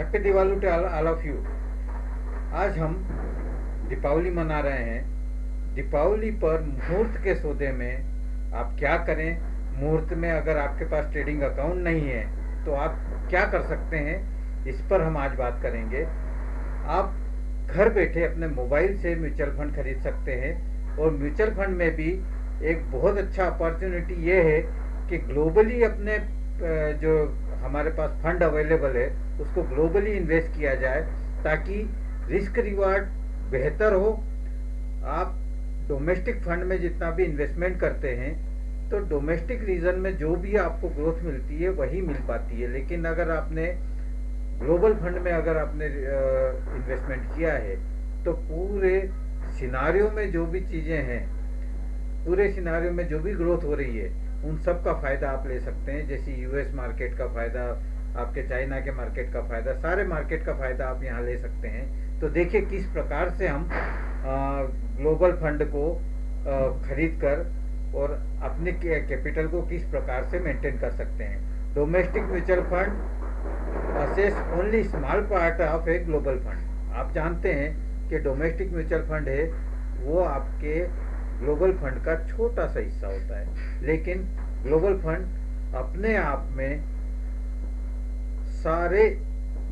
Happy Diwali to all of you. आज हम दीपावली मना रहे हैं। दीपावली पर मुहूर्त के सौदे में आप क्या करें, मुहूर्त में अगर आपके पास ट्रेडिंग अकाउंट नहीं है तो आप क्या कर सकते हैं, इस पर हम आज बात करेंगे। आप घर बैठे अपने मोबाइल से म्यूचुअल फंड खरीद सकते हैं और म्यूचुअल फंड में भी एक बहुत अच्छा अपॉर्चुनिटी ये है कि ग्लोबली अपने जो हमारे पास फंड अवेलेबल है उसको ग्लोबली इन्वेस्ट किया जाए ताकि रिस्क रिवार्ड बेहतर हो। आप डोमेस्टिक फंड में जितना भी इन्वेस्टमेंट करते हैं तो डोमेस्टिक रीजन में जो भी आपको ग्रोथ मिलती है वही मिल पाती है, लेकिन अगर आपने ग्लोबल फंड में अगर आपने इन्वेस्टमेंट किया है तो पूरे सिनारियो में जो भी चीज़ें हैं, पूरे सिनारियो में जो भी ग्रोथ हो रही है उन सब का फ़ायदा आप ले सकते हैं। जैसे यूएस मार्केट का फ़ायदा, आपके चाइना के मार्केट का फ़ायदा, सारे मार्केट का फ़ायदा आप यहाँ ले सकते हैं। तो देखिए किस प्रकार से हम ग्लोबल फंड को खरीद कर और अपने कैपिटल को किस प्रकार से मेंटेन कर सकते हैं। Domestic mutual fund assess only small part of a global fund. आप जानते हैं कि डोमेस्टिक म्यूचुअल फंड है वो आपके ग्लोबल फंड का छोटा सा हिस्सा होता है, लेकिन ग्लोबल फंड अपने आप में सारे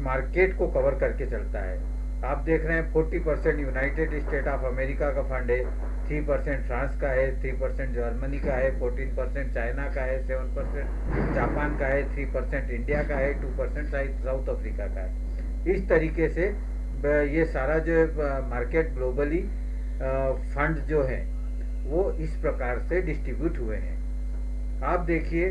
मार्केट को कवर करके चलता है। आप देख रहे हैं 40% यूनाइटेड स्टेट ऑफ अमेरिका का फंड है, 3% फ्रांस का है, 3% जर्मनी का है, 14% चाइना का है, 7% जापान का है, 3% इंडिया का है, 2% साउथ अफ्रीका का है। इस तरीके से ये सारा जो मार्केट ग्लोबली फंड जो है वो इस प्रकार से डिस्ट्रीब्यूट हुए हैं। आप देखिए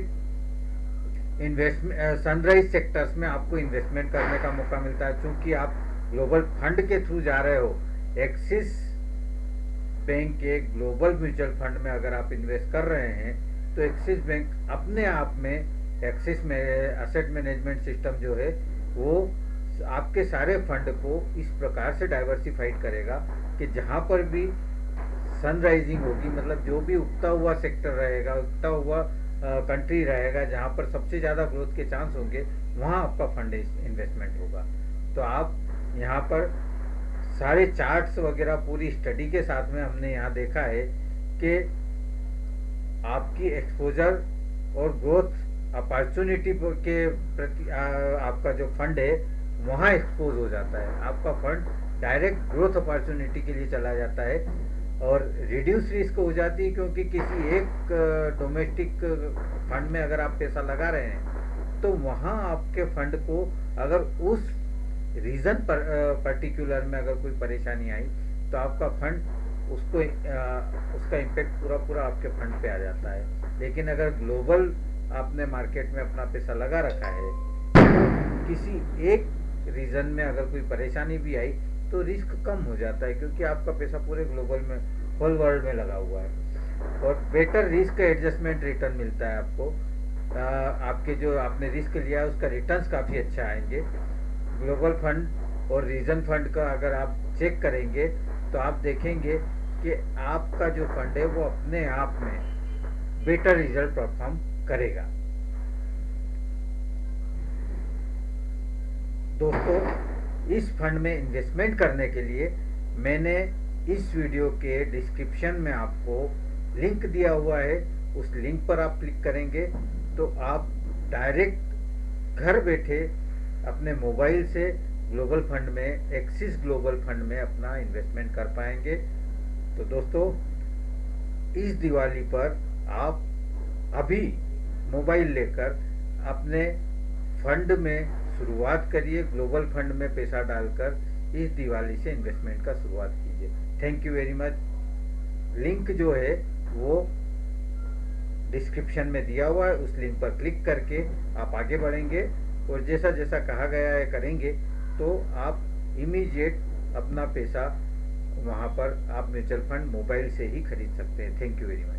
इन्वेस्टमेंट सनराइज सेक्टर्स में आपको इन्वेस्टमेंट करने का मौका मिलता है, क्योंकि आप ग्लोबल फंड के थ्रू जा रहे हो। एक्सिस बैंक के ग्लोबल म्यूचुअल फंड में अगर आप इन्वेस्ट कर रहे हैं तो एक्सिस बैंक अपने आप में एक्सिस में एसेट मैनेजमेंट सिस्टम जो है वो आपके सारे फंड को इस प्रकार से डाइवर्सिफाइड करेगा कि जहाँ पर भी सनराइजिंग होगी, मतलब जो भी उगता हुआ सेक्टर रहेगा, उगता हुआ कंट्री रहेगा, जहाँ पर सबसे ज़्यादा ग्रोथ के चांस होंगे वहाँ आपका फंड इन्वेस्टमेंट होगा। तो आप यहाँ पर सारे चार्ट्स वगैरह पूरी स्टडी के साथ में हमने यहाँ देखा है कि आपकी एक्सपोजर और ग्रोथ अपॉर्चुनिटी के प्रति आपका जो फंड है वहाँ एक्सपोज हो जाता है। आपका फंड डायरेक्ट ग्रोथ अपॉर्चुनिटी के लिए चला जाता है और रिड्यूस रिस्क हो जाती है, क्योंकि किसी एक डोमेस्टिक फंड में अगर आप पैसा लगा रहे हैं तो वहाँ आपके फंड को अगर उस रीज़न पर पर्टिकुलर में अगर कोई परेशानी आई तो आपका फंड उसको उसका इम्पेक्ट पूरा आपके फंड पे आ जाता है। लेकिन अगर ग्लोबल आपने मार्केट में अपना पैसा लगा रखा है तो किसी एक रीजन में अगर कोई परेशानी भी आई तो रिस्क कम हो जाता है, क्योंकि आपका पैसा पूरे ग्लोबल में, होल वर्ल्ड में लगा हुआ है और बेटर रिस्क एडजस्टमेंट रिटर्न मिलता है आपको। आपके जो आपने रिस्क लिया है उसका रिटर्न्स काफ़ी अच्छा आएंगे। ग्लोबल फंड और रीजन फंड का अगर आप चेक करेंगे तो आप देखेंगे कि आपका जो फंड है वो अपने आप में बेटर रिजल्ट परफॉर्म करेगा। दोस्तों, इस फंड में इन्वेस्टमेंट करने के लिए मैंने इस वीडियो के डिस्क्रिप्शन में आपको लिंक दिया हुआ है। उस लिंक पर आप क्लिक करेंगे तो आप डायरेक्ट घर बैठे अपने मोबाइल से ग्लोबल फंड में, एक्सिस ग्लोबल फंड में अपना इन्वेस्टमेंट कर पाएंगे। तो दोस्तों, इस दिवाली पर आप अभी मोबाइल लेकर अपने फंड में शुरुआत करिए, ग्लोबल फंड में पैसा डालकर इस दिवाली से इन्वेस्टमेंट का शुरुआत कीजिए। Thank you very much. Link जो है वो डिस्क्रिप्शन में दिया हुआ है, उस लिंक पर क्लिक करके आप आगे बढ़ेंगे और जैसा जैसा कहा गया है करेंगे तो आप इमीडिएट अपना पैसा वहाँ पर आप म्यूचुअल फंड मोबाइल से ही खरीद सकते हैं। Thank you very much.